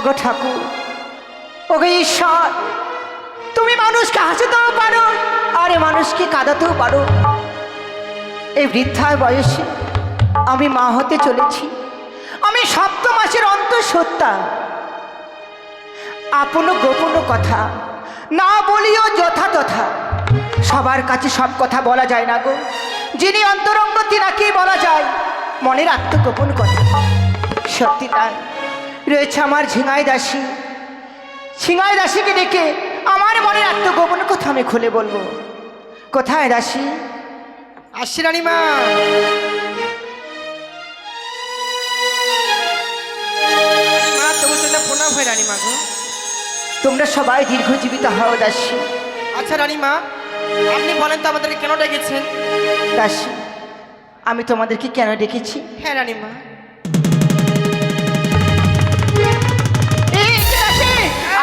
ওগো ঠাকুর, ওগো ঈশ্বর, তুমি মানুষকে হাসাতেও পারো আরে মানুষকে কাঁদাতেও পারো। এই বৃদ্ধার বয়সে আমি মা হতে চলেছি। আমি 7 মাসের অন্তঃসত্ত্বা। আপন গোপন কথা না বলিও যথা তথা। সবার কাছে সব কথা বলা যায় না গো। যিনি অন্তরঙ্গ তিনাকেই বলা যায় মনের আত্মগোপন কথা। সত্যি তাই রয়েছে আমার ঝিঙাই দাসী। ঝিঙাই দাসীকে ডেকে আমার মনের আত্মগোপন কথা আমি খুলে বলবো। কোথায় দাসী? আসছি রানীমা। মা তবু চলে প্রণাম হয় রানীমা গো। তোমরা সবাই দীর্ঘজীবিত হও দাসী। আচ্ছা রানীমা, আপনি বলেন তো আমাদেরকে কেন ডেকেছেন? দাসী, আমি তোমাদেরকে কেন ডেকেছি? হ্যাঁ রানীমা।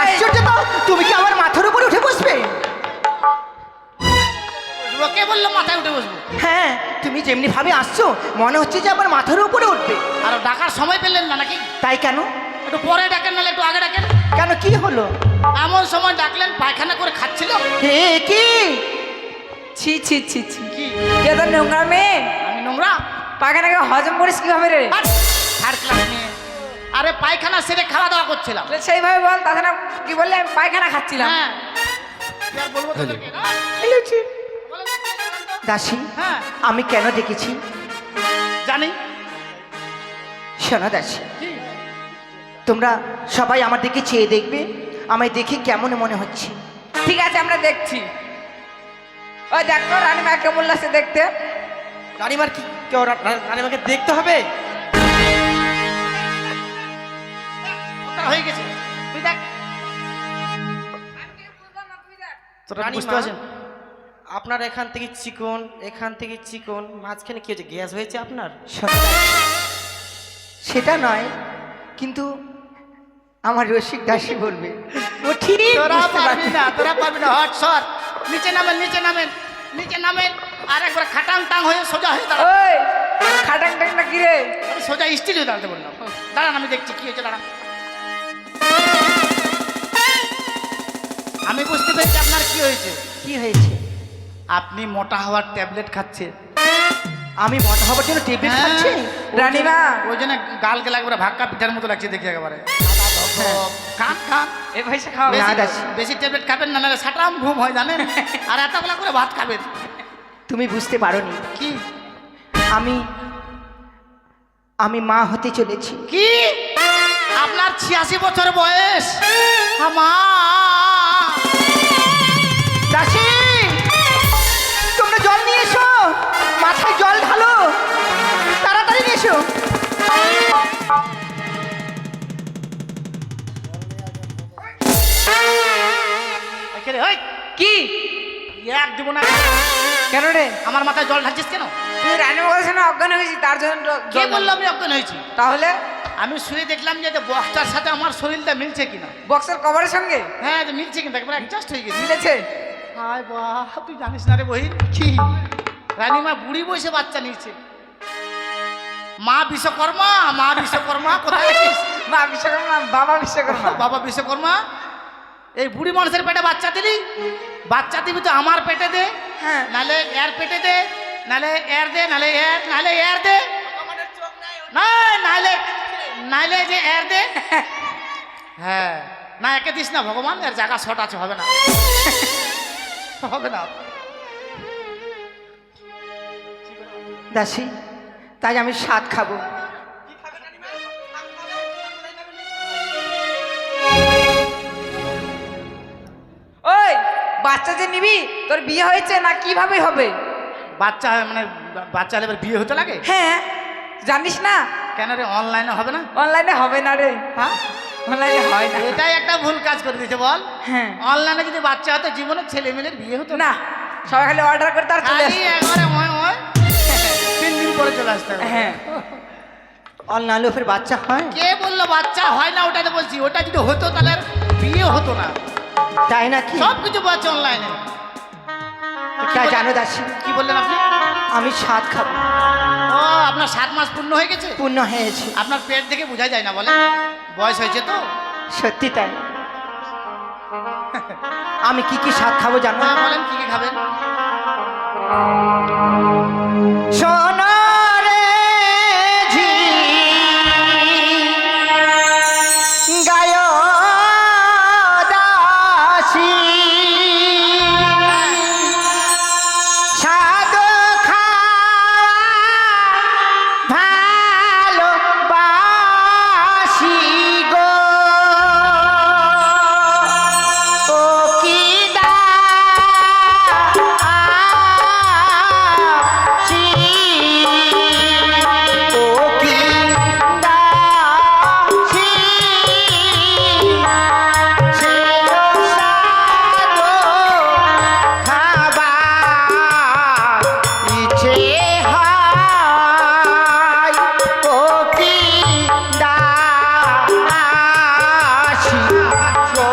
আশ্চর্য তো, তুমি কি আমার মাথার উপরে উঠে বসবে? কে বললো মাথায় উঠে বসবো? হ্যাঁ, তুমি যেমনি ভাবে আসছো মনে হচ্ছে যে আমার মাথার উপরে উঠবে। আর ডাকার সময় পেলেন না নাকি? তাই কেন? একটু পরে ডাকেন, নাহলে একটু আগে ডাকেন। কেন, কি হলো? এমন সময় ডাকলেন পায়খানা করে খাচ্ছিল। হে কি? ছি ছি ছি ছি, কি কে তো নোংরা মেয়ে। আমি নোংরা? পায়খানাকে হজম করিস কিভাবে রে? থার্ড ক্লাস নিয়ে। আরে পায়খানা সেরে খাওয়া দাওয়া করছিলাম। সেইভাবে বল, তাছাড়া কি বললে? আমি পায়খানা খাচ্ছিলাম। হ্যাঁ, কি আর বলবো তোদেরকে, না? বলেন তো। দাসী, হ্যাঁ আমি কেন ডেকেছি জানি। শোনো দাসী, কি? তোমরা সবাই আমার দিকে চেয়ে দেখবে আমায় দেখে কেমন মনে হচ্ছে। ঠিক আছে, আমরা দেখছি। ওই দেখো রানীমা কেমন লাগছে দেখতে। রানীমার কি কেউ রানীমাকে দেখতে হবে? ওটা হয়ে গেছে, তুই দেখ। তোরা বুঝতে পারছেন? আপনার এখান থেকে চিকন, এখান থেকে চিকন, মাঝখানে কি হয়েছে? গ্যাস হয়েছে আপনার? শোনো দাসী, সেটা নয়, কিন্তু আমার রসিক দাসী বলবে ও ঠিক তোরা বুঝতে পারবি পারবে। না, তোরা পারবি না। হট সর, নিচে নামেন, নিচে নামেন, নিচে নামেন। আর একবার খাটাং টাং হয়ে সোজা হয়ে দাঁড়ান। ওই খাটাং টাং না কি রে? আমি সোজা স্টিল হয়ে দাঁড়াতে বললাম। দাঁড়ান, আমি দেখছি কি হয়েছে, দাঁড়ান। আমি বুঝতে পেরেছি আপনার কি হয়েছে। কি হয়েছে? আপনি মোটা হওয়ার ট্যাবলেট খাচ্ছেন। আমি মোটা হবার জন্য ট্যাবলেট হ্যাঁ। খাচ্ছি? রানীমা, ওই জন্য গাল গেলে একবারে ভাক্কা পিঠার মতো লাগছে দেখি একেবারে। খান খান, এই পয়সা খাও। না, বেশি- দাসী। বেশি ট্যাবলেট খাবেন না, নাহলে সাটাম ঘুম হয় জানেন। আর এতগুলা করে ভাত খাবেন। তুমি বুঝতে পারোনি, কি আমি আমি মা হতে চলেছি। কি আপনার 86 বছর বয়স? মা, দাসী, তোমরা জল নিয়ে এসো, মাথায় জল ঢালো, তাড়াতাড়ি নিয়ে এসো। এখানে ওই কি? এক দিব না। কেন রে? আমার মাথায় জল ঢালছিস কেন? তুই রানীমা বলেছে না অজ্ঞান হয়েছি, তার জন্য কে বললো আমি অজ্ঞান হয়েছি? তাহলে আমি শুয়ে দেখলাম যে বক্সটার সাথে আমার শরীরটা মিলছে কিনা। বক্সের কভারের সঙ্গে হ্যাঁ, যে মিলছে কিনা একবার অ্যাডজাস্ট হয়ে গেছে। মিলেছে। হায় বাহ, তুই জানিস না রে বহিন। কি রানীমা বুড়ি বসে বাচ্চা নিয়েছে। মা বিশ্বকর্মা, মা বিশ্বকর্মা কোথায় আছিস? মা বিশ্বকর্মা, বাবা বিশ্বকর্মা। বাবা বিশ্বকর্মা, এই বুড়ি মানুষের পেটে বাচ্চা দিলি, বাচ্চা দিবি তো আমার পেটে দে, হ্যাঁ। নালে এর পেটে দে, নালে এর দে, নালে এর দে, না নালে নালে যে এর দে। হ্যাঁ, না একে দিস না ভগবান, এর জায়গা শর্ট আছে, হবে না, হবে না। দাসী, তাই আমি স্বাদ খাবো। ওই বাচ্চা যে নিবি, তোর বিয়ে হয়েছে না কিভাবে হবে? বাচ্চা মানে বাচ্চা হলে এবার বিয়ে হতে লাগে? হ্যাঁ, জানিস না? কেন রে, অনলাইনে হবে না? অনলাইনে হবে না রে। হ্যাঁ, অনলাইনে হয় না। এটাই একটা ভুল কাজ করে দিয়েছে বল। হ্যাঁ। অনলাইনে যদি বাচ্চা হতো, জীবনে ছেলে মেয়ের বিয়ে হতো না, সবাই খালি অর্ডার করতে আর চলে খালি আসতো। একবারে ওই 3 দিন পরে চলে আসতে হবে। হ্যাঁ। অনলাইনে ফের বাচ্চা হয়? কে বললো বাচ্চা হয় না? ওটাতে বলছি, ওটা যদি হতো তাহলে আর বিয়ে হতো না। তাই নাকি? সব কিছু পাচ্ছে অনলাইনে। তাই জানো দাসী, কি বললেন আপনি? আমি স্বাদ খাবো। ও, আপনার 7 মাস পূর্ণ হয়ে গেছে? পূর্ণ হয়েছে। আপনার পেট দেখে বোঝা যায় না, বলে বয়স হয়েছে তো। সত্যি তাই। আমি কি কি স্বাদ খাবো জানো? হ্যাঁ বলেন কি কি খাবেন? শোনো রে ঝি গায় দাসী স্বাদ খাওয়া ভালোবাসি গো ও কি দাসী ও কি দাসী সে স্বাদ খাবার ইচ্ছে হয় ও কি দাসী গো।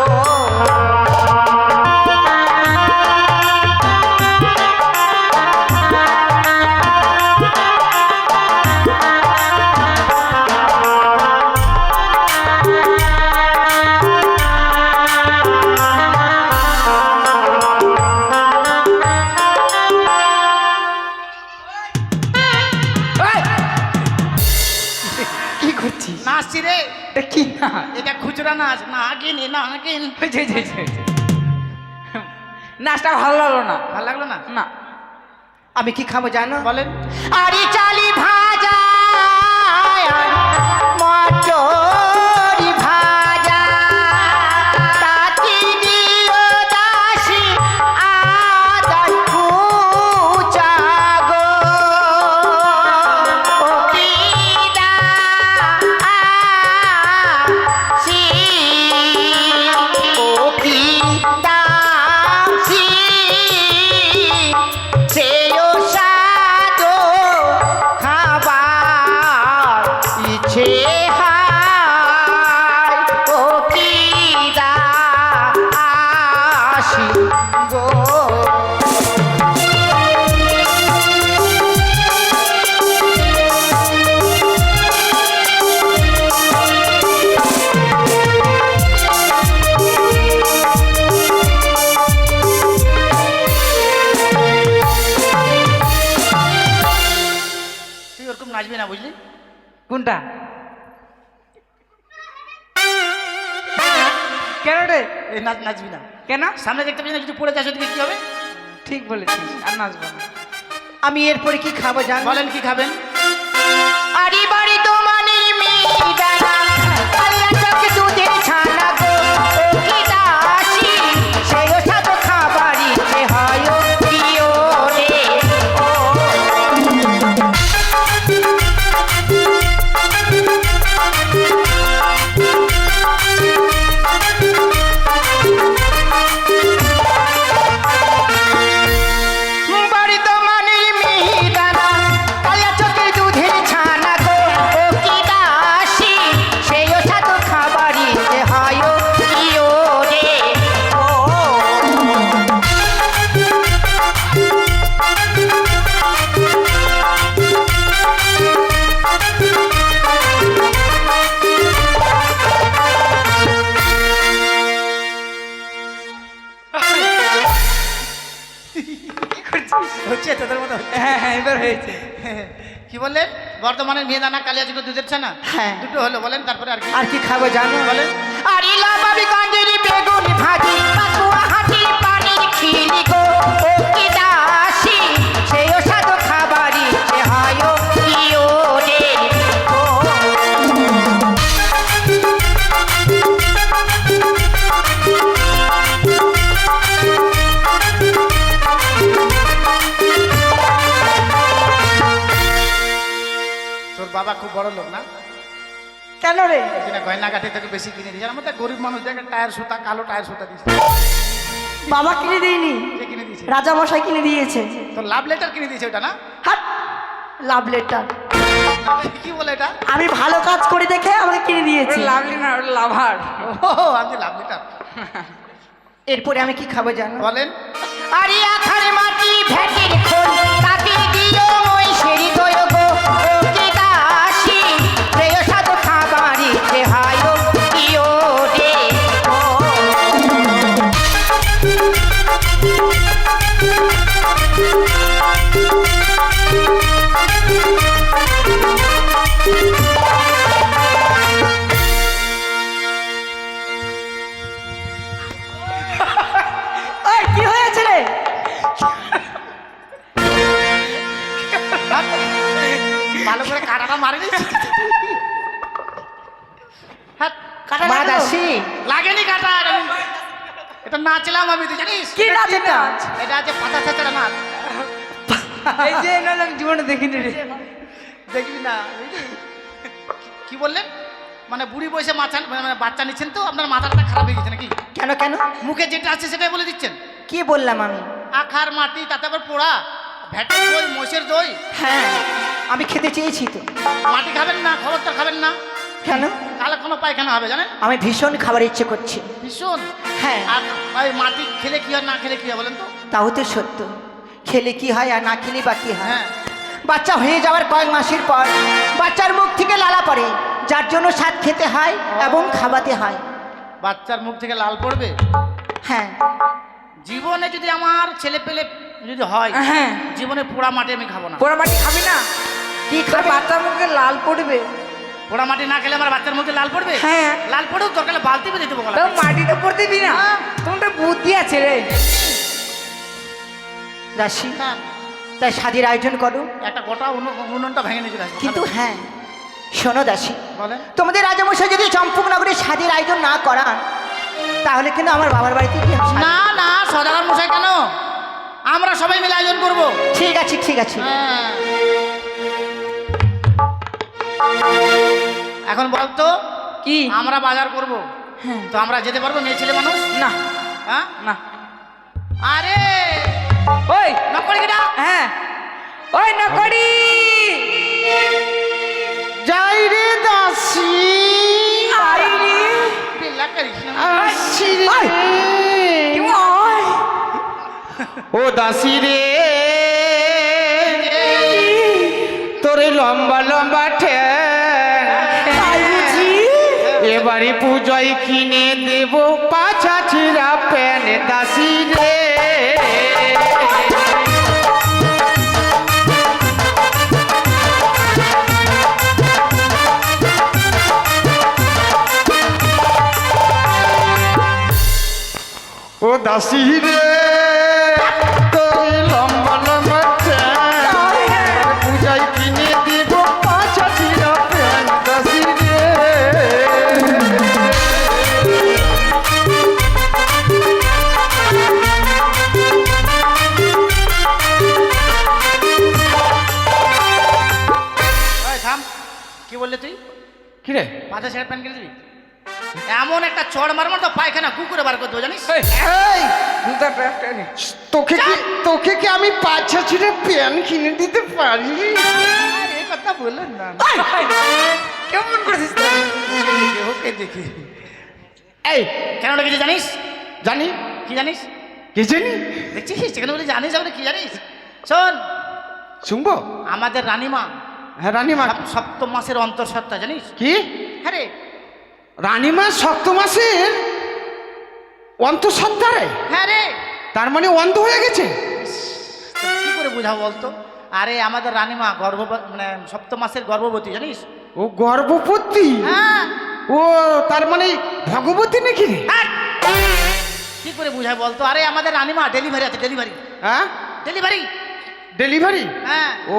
ওই, কি করছিস? নাচছি রে, এটা কি না? এটা খুচরা নাচ। না কিনে না কিন। নাচটা ভালো লাগলো না। ভালো লাগলো না? না, আমি কি খাবো জানো? বলেন। আরে চালি ভাজা মটরি ভাজা তাতে দিও দাসী আদার কুচা গো ও কি দাসী ও কি দাসী সেও স্বাদ খাবার ইচ্ছে হয় ও কি দাসী গো। তুই ওরকম নাচবি না বুঝলি? কোনটা? কেন রে? এই নাচ নাচবি না। কেন? সামনে দেখতে পাচ্ছি না, যদি পড়ে যাস ওদিকে কি হবে? ঠিক বলেছিস, আর নাচবো না। আমি এরপরে কি খাবো জানো? বলেন কি খাবেন? আরি বাড়ি তোমানের মিহিদানা আল্লাহ চক দুধের ছানা গো ও কি দাসী সেই স্বাদ খাবার ইচ্ছে হয় ও প্রিয় রে ও। বাড়ি তোমানের মিহিদানা আল্লাহ চকের দুধের ছানা গো ও কি দাসী সেই স্বাদ খাবার ইচ্ছে হয় ও প্রিয় রে ও। হচ্ছে তোদের মতো হচ্ছে। হ্যাঁ হ্যাঁ, এবার হয়েছে। কি বললেন? বর্তমানের মেয়েদানা কালিয়াজুকে দুধের ছানা? হ্যাঁ। দুটো হলো, বলেন তারপরে আর কি? আর কি খাবো জানো? বলেন। আর ইলাবাবি গঞ্জেরি বেগুন ভাজি পাকুয়া হাঁটি পানির খিলি গো ও কি দাসী সেই স্বাদ খাবার ইচ্ছে হয় ও প্রিয় রে ও। তোর বাবা খুব বড় লোক না? কেন রে? এখানে গয়নাগাটি থেকে বেশি কিনে দিয়েছে। আমাদের গরিব মানুষ দেখে টায়ার সুতা, কালো টায়ার সুতা দিয়েছে। বাবা কিনে দিইনি, কে কিনে দিয়েছে? রাজামশাই কিনে দিয়েছে। তোর লাভ লেটার কিনে দিয়েছে ওটা না? হাট লাভ লেটার। কি বলে এটা? আমি ভালো কাজ করি দেখে আমাকে কিনে দিয়েছি। লাভলি না, ওটা লাভার। ও আমি লাভ লেটার। এরপরে আমি কি খাবো জানো? বলেন। আরে আখার মাটি ভেটের খোল তাতে দিও ওই সেরি দয় গো ও কি দাসী প্রিয় স্বাদ খাবার ইচ্ছে হয় ও প্রিয় রে মারিনি। হ্যাঁ, কাটা মা লাগলো? দাসী লাগেনি কাটা। এটা নাচলাম আমি, তুই জানিস? কি নাচ এটা? এটা আছে পাতা ছেঁচড়া নাচ। এই যে নাচ আমি জীবনে দেখিনি রে। দেখবি না, বুঝলি? কি বললেন? মানে বুড়ি বয়সে মানে বাচ্চা নিচ্ছেন তো আপনার মাথাটা খারাপ হয়ে গেছে নাকি? কেন কেন মুখে যেটা আছে সেটাই বলে দিচ্ছেন। কি বললাম আমি? আখার মাটি, তাতে আবার পোড়া, ভেটের দই, মোষের দই। হ্যাঁ আমি খেতে চেয়েছি তো। মাটি খাবেন না, খবরটা খাবেন না, কেন? কালে কোনো পায়খানা হবে জানেন? আমি ভীষণ খাবার ইচ্ছে করছে। ভীষণ। হ্যাঁ আর ওই মাটি খেলে কি হয়, না খেলে কি হয় বলেন তো? তাও তো সত্য, খেলে কি হয় আর না খেলে বা কি হয়। হ্যাঁ, বাচ্চা হয়ে যাওয়ার কয়েক মাসের পর বাচ্চার মুখ থেকে লালা পড়ে, যার জন্য স্বাদ খেতে হয় এবং খাওয়াতে হয়। বাচ্চার মুখ থেকে লাল পড়বে। হ্যাঁ জীবনে যদি আমার ছেলে পেলে যদি হয়, হ্যাঁ, জীবনে পোড়া মাটি আমি খাবো না। পোড়া মাটি খাবি না? কি তোর খাবে? বাচ্চার মুখে লাল পড়বে। পোড়া মাটি না খেলে আমার বাচ্চার মুখে লাল পড়বে। হ্যাঁ। লাল পড়েও দরকার হলে বালতি বেঁধে দেবো গলা। তো মাটিটা পড়তে দিবি না? হ্যাঁ। তোমার বুদ্ধি আছে রে। দাসী হ্যাঁ, তাই স্বাদের আয়োজন করো। একটা গোটা উনুনটা ভেঙে নিয়ে চলে আসবো। কিন্তু হ্যাঁ শোনো দাসী, বলেন। তোমাদের রাজামশাই যদি চম্পকনগরে স্বাদের আয়োজন না করান তাহলে কিন্তু আমার বাবার বাড়িতে কি হবে? না না, সদাগর মশাই কেন, আমরা সবাই মিলে আয়োজন করবো। ঠিক আছে ঠিক আছে। হ্যাঁ। এখন বলতো কি? আমরা বাজার করব, হ্যাঁ। তো আমরা যেতে পারবো মেয়ে ছেলে মানুষ? না হ্যাঁ, না। আরে ওই নকরি কিনা? হ্যাঁ, ওই নকরি। যাই রে দাসী, আই রে। বিল্লা করিস না। আসি রে। ওই, কি ওই? ও দাসী রে, তোর লম্বা লম্বা ঠ্যাং তাই বুঝি? এবারে পুজোয় কিনে দেব পাছা ছিঁড়া প্যান দাসী রে। ও দাসী রে, তোর লম্বা লম্বা ঠ্যাং পূজায় কিনে দিব পাছা ছিঁড়া প্যান দাসী রে। ওই থাম, কি বললে তুই? কি রে? পাঁচা ছেড়ে প্যান কিনে দিবি? এমন একটা চড় মারবো তো পায়খানা কুকুরে বার করে দেবো জানিস? এই, এই, জুতার প্যান্টটা নে। তোকে কি আমি পাছা ছিঁড়ে প্যান কিনে দিতে পারি? আর এই কথা বললেন না। কেমন করেছিস তুই? ওকে দেখি। এই কেন ডেকেছি জানিস? জানি, কি জানিস? কি জানি? দেখছিস সেখানে বলি জানিস, আমরা কি জানিস? শোন, শুনবো? আমাদের রানীমা হ্যাঁ রানীমা। সপ্তম মাসের অন্তঃসত্ত্বা জানিস? কি? হ্যাঁ রে, রানীমা সপ্ত মাসের অন্তঃসত্ত্বা রে? হ্যাঁ রে। তার মানে অন্ধ হয়ে গেছে? তো কি করে বুঝাবো বলতো? আরে আমাদের রানীমা মানে সপ্তম মাসের গর্ভবতী জানিস? ও গর্ভবতী? হ্যাঁ। ও তার মানে ভগবতী নাকি রে? হ্যাঁ। কি করে বুঝাই বলতো? আরে আমাদের রানীমা ডেলিভারি আছে, ডেলিভারি হ্যাঁ ডেলিভারি। ডেলিভারি? হ্যাঁ। ও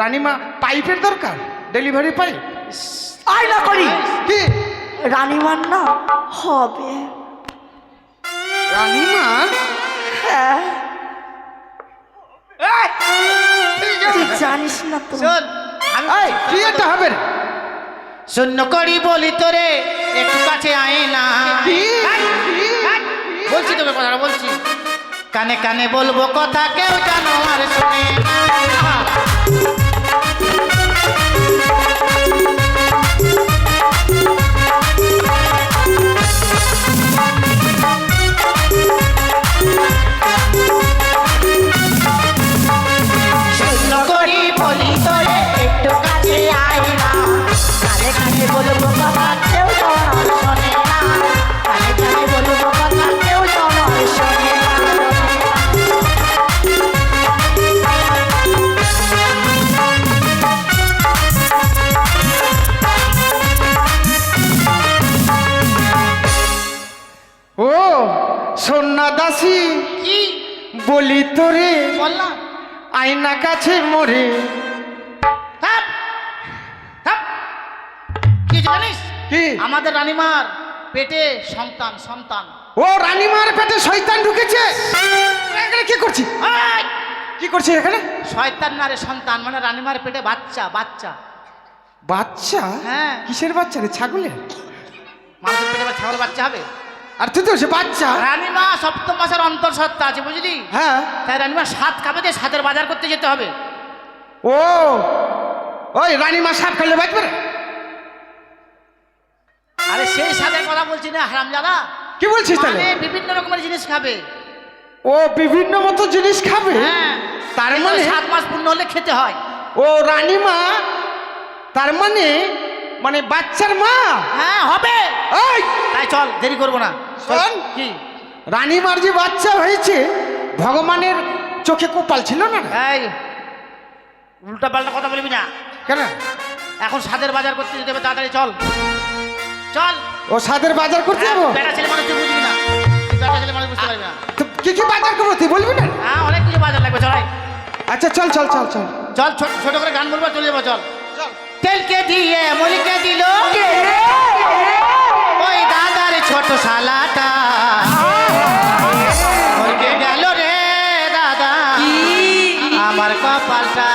রানীমা পাইপের দরকার, ডেলিভারি পাইপ। আই না করি কি? রানীমার না হবে। রানীমা? হ্যাঁ এই, তুই জানিস না তো? শোন, আমি এই কি একটা হবে রে? শূন্য করি বলি তোরে একটু কাছে আয় না। কি? এই, এই, বলছি তোকে কথাটা বলছি, কানে কানে বলবো কথা কেউ জানো আর শুনে না। শূন্য করি বলি তোরে একটু কাছে আয় না, কানে কানে বলবো কথা কেউ জানো আর শোনে না, কানে কানে বলবো কথা কেউ জানো আর শোনে না। ও সন্না দাসী, কি বলি তোরে বললাম? আয়না কাছে মরে। থাম কি জানিস? কি? আমাদের রানীমার পেটে সন্তান সন্তান। ও রানীমার পেটে শয়তান ঢুকেছে। এখানে কি করছি? এই! কি করছি এখানে? শয়তান না রে, সন্তান মানে রানীমার পেটে বাচ্চা বাচ্চা। বাচ্চা? হ্যাঁ। কিসের বাচ্চা রে? ছাগলের? মানুষের পেটে ছাগল বাচ্চা হবে? আর তুই তো সে বাচ্চা। রানীমা সপ্তম মাসের অন্তঃসত্ত্বা আছে, বুঝলি? হ্যাঁ। তাই রানীমা সাত খাবে, যে সাতের বাজার করতে যেতে হবে। ও ওই রানীমা সাপ খেলে বাঁচবে না? আরে সেই সাতের কথা বলছি না হারামজাদা। কি বলছিস তাহলে? মানে বিভিন্ন রকমের জিনিস খাবে। ও বিভিন্ন মতো জিনিস খাবে? হ্যাঁ। তার এগুলো মানে 7 মাস পূর্ণ হলে খেতে হয়। ও রানীমা তার মানে বাচ্চার মা? হ্যাঁ হবে। এই তাই চল, দেরি করবো না। শোন। কি? রানীমার যে বাচ্চা হয়েছে ভগবানের চোখে কপাল ছিল না? এই উল্টা পাল্টা কথা বলবি না। কেন? এখন সাদের বাজার করতে যেতে হবে, তাড়াতাড়ি চল চল। ও সাদের বাজার করতে যাবো? বেটা ছেলে মানুষ তুই বুঝবি না, তুই বেটা ছেলে মানুষ বুঝতে পারবি না। তো কি কি বাজার করবো তুই বলবি না? হ্যাঁ অনেক কিছু বাজার লাগবে, চলাই। আচ্ছা চল চল চল চল চল ছোট ছোট করে গান বলবো, চলে যাবো চল। তেলকে দিয়ে মলিকে দিল ওই দাদার ছোট শালাটা, মরকে গেল রে দাদা আমার কপালটা।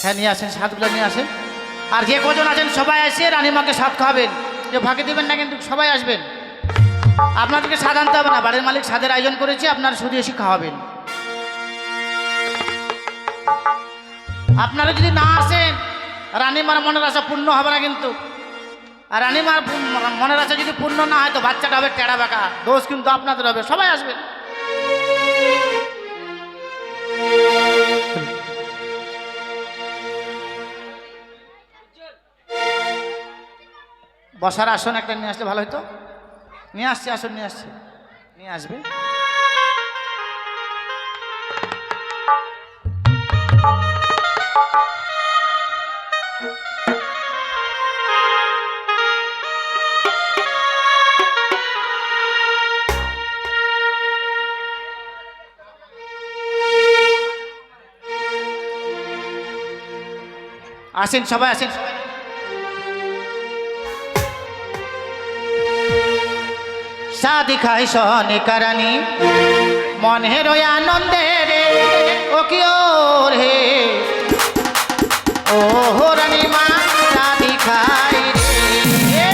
হ্যাঁ নিয়ে আসেন, সাতগুলো নিয়ে আসেন। আর যে কজন আছেন সবাই এসে রানীমাকে সাত খাওয়াবেন, যে ফাঁকি দিবেন না কিন্তু, সবাই আসবেন। আপনাদেরকে স্বাদ আনতে হবে না, বাড়ির মালিক স্বাদের আয়োজন করেছি, আপনারা শুধু এসে খাওয়াবেন। আপনারা যদি না আসেন রানীমার মনের আশা পূর্ণ হবে না কিন্তু। আর রানীমার মনের আশা যদি পূর্ণ না হয় তো বাচ্চাটা হবে টেড়া বাঁকা, দোষ কিন্তু আপনাদের হবে। সবাই আসবেন। বসার আসন একটা নিয়ে আসলে ভালো হতো। নিয়ে আসছি, আসন নিয়ে আসছি, নিয়ে আসবে। আসেন সবাই, আসেন সবাই। শাদি খাই সনে কারানি মনের আনন্দে রে ও কি ওর হে ও হো রানী মা শাদি খাই রে।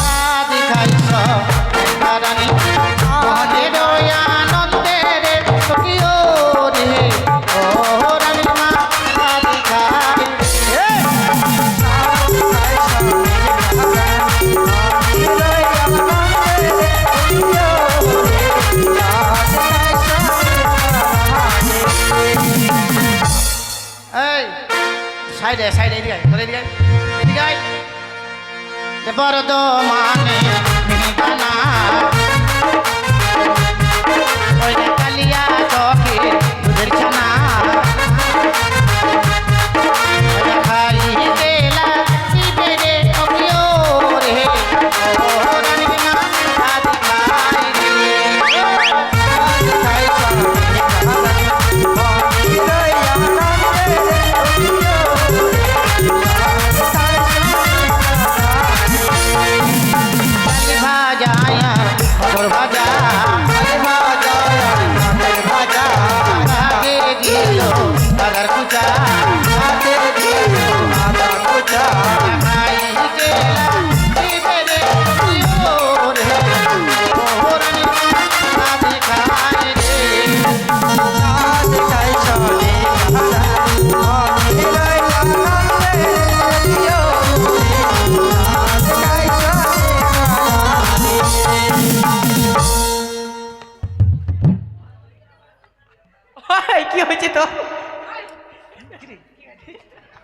শাদি খাই সনে কারানি মনের আনন্দে রে ও কি ওর হে ও রানী মা শাদি খাই রে। সাইডে সাইডে এদিকে আয়, তোর এদিকে আয়, এদিকে আয়। বর্ধমানে মিহিদানা ওই যে কালিয়া চকে দুধের ছানা খাইতে লাগিবে রে অপিও রে ও রানীর মা আজ খাই রে ভাজা মোর ভাজা আগে দিল আদার কুচা খাইতে লাগিবে রে অপিও রে ও রানীর মা আজ খাই রে ওই, কি হয়েছে তো?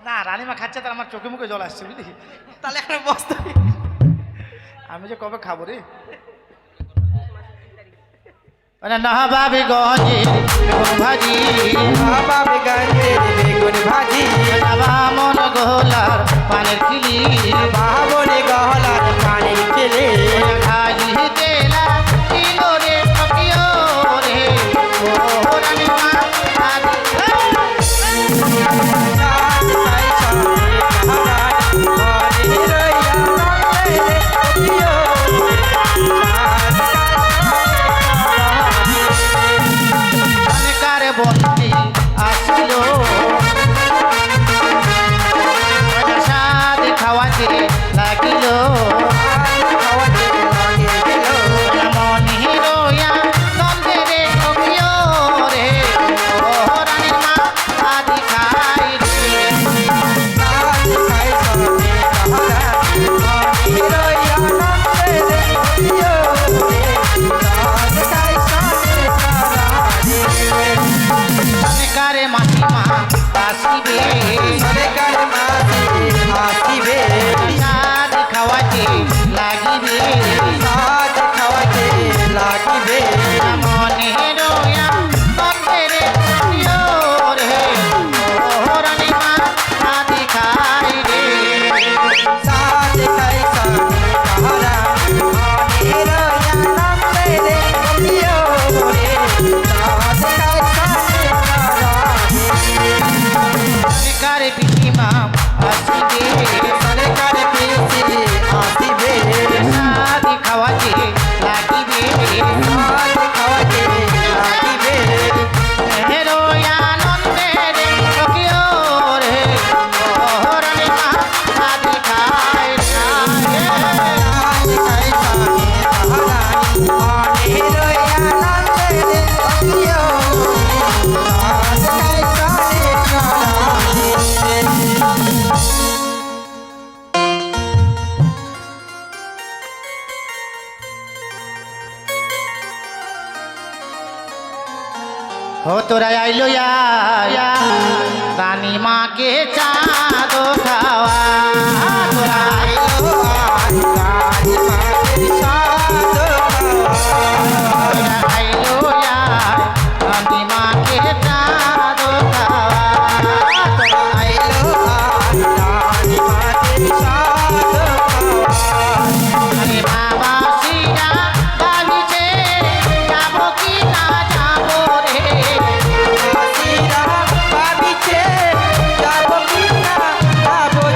না রানীমা খাচ্ছে তার আমার চোখে মুখে জল আসছে বুঝলি তাহলে এখন বসতে হবে। আমি যে কবে খাবো রে মানে নাহাবাবি গঞ্জে বেগুন ভাজি বেগুন ভাজি বাবা মন গোলার পানের খিলি বাবনে গহলার পানির খেলে খাইতে লাগিল রে অপিও রে ও রানীর মা আজ অনেকার বন্দি আসিল সাদ খাওয়াতে লাগিল মনি রোয়া নন্দে রে অপিও রে ও রানীর মা আজ খাই রে অনেকারে মাসিমা আসিবে সাদ খাওয়াতে লাগিবে মনে রোয়া নন্দে রে অপিও রে ও রানীর মা আজ খাই রে অনেকারে পিসিমা আসিবে সাদ খাওয়াতে লাগিবে রোয়া নন্দে রে অপিও রে ও রানীর মা আজ খাই রে ও তোরা আইলো রানী মাকে চাঁদ খাওয়া তোরা আইলো রানী মাকে চাঁদ খাওয়া আরে বাবা সিরা বাড়িতে যাবো কি না যাবো রে যাবো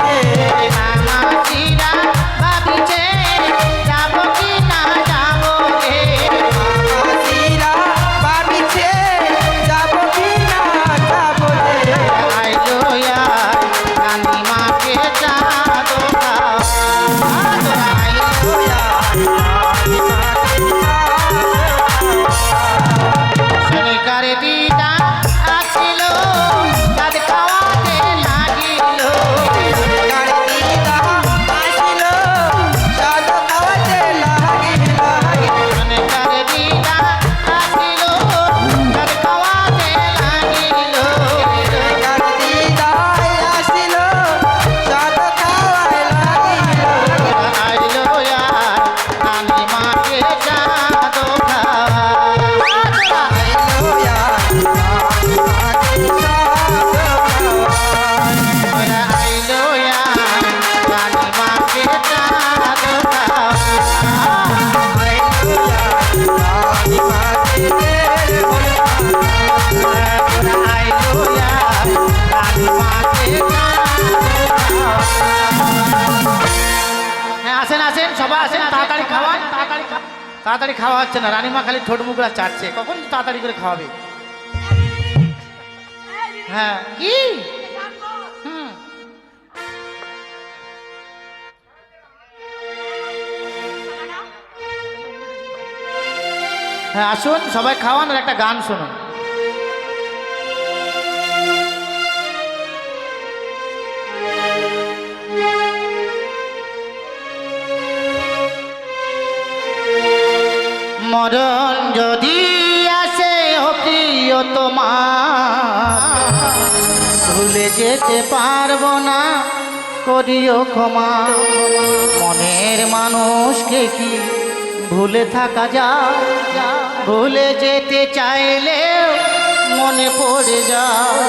তাড়াতাড়ি খাওয়া হচ্ছে না, রানীমা খালি ঠোঁট মুখরা চাটছে, কখন তাড়াতাড়ি করে খাওয়াবে? হ্যাঁ কি হুম হ্যাঁ আসুন সবাই খাওয়ান আর একটা গান শুনুন। মরণ যদি আসে ও প্রিয় তোমার, ভুলে যেতে পারবো না, করিও ক্ষমা। মনের মানুষকে কি ভুলে থাকা যায়? ভুলে যেতে চাইলেও মনে পড়ে যায়।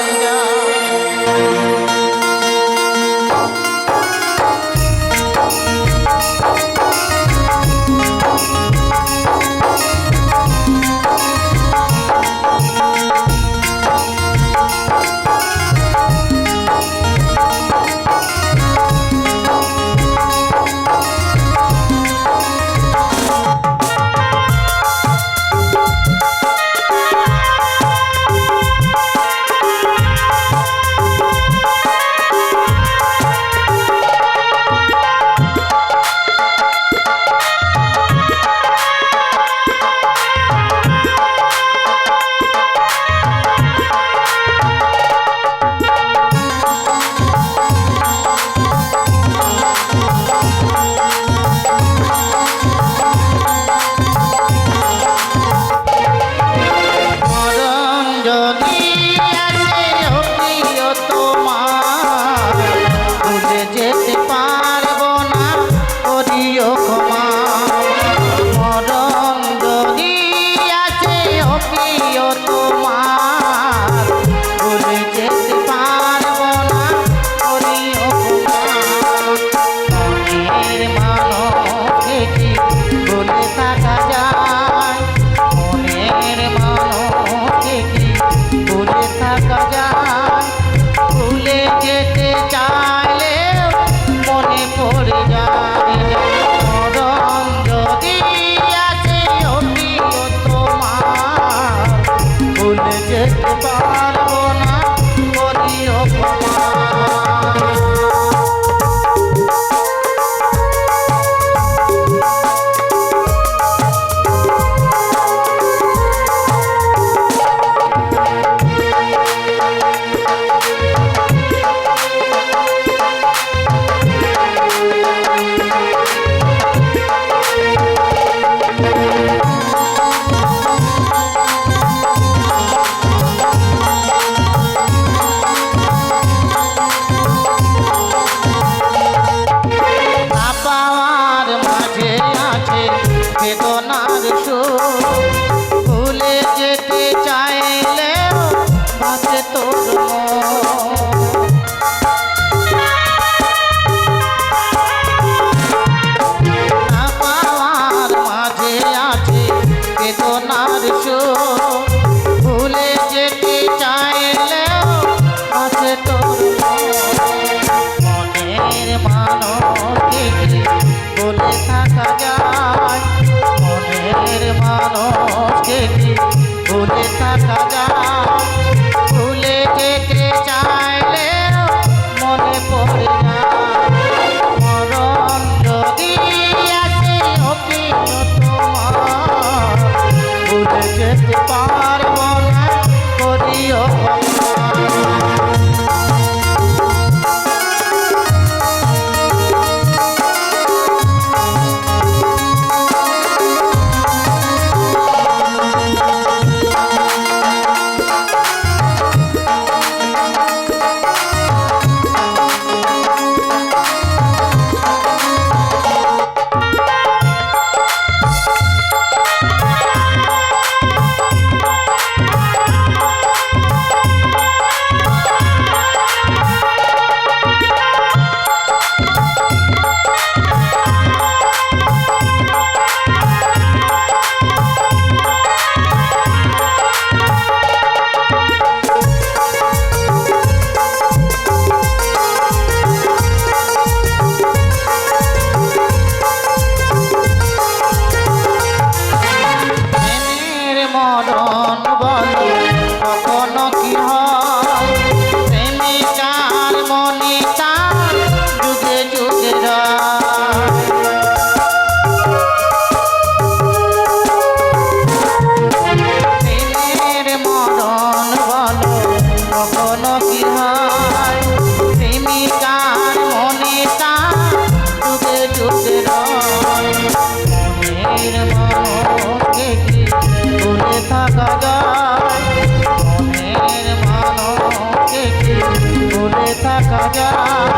দেখা যায়,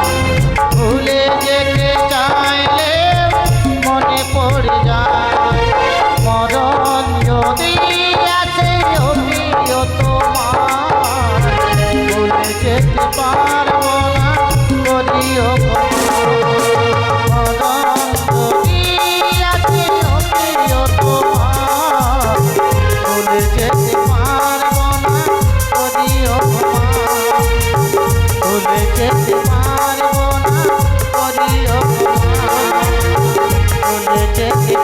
ভুলে যেতে চাইলে মনে পড়ে যায়, মরণ যদি আছে অপিও তোমার, ভুলে যেতে পারবো না করিও মরণ যদি আছে অপিও তোমার, ভুলে যেতে পারবো না করিও ভুলে যেতে পারবো না করিও ভুলে যেতে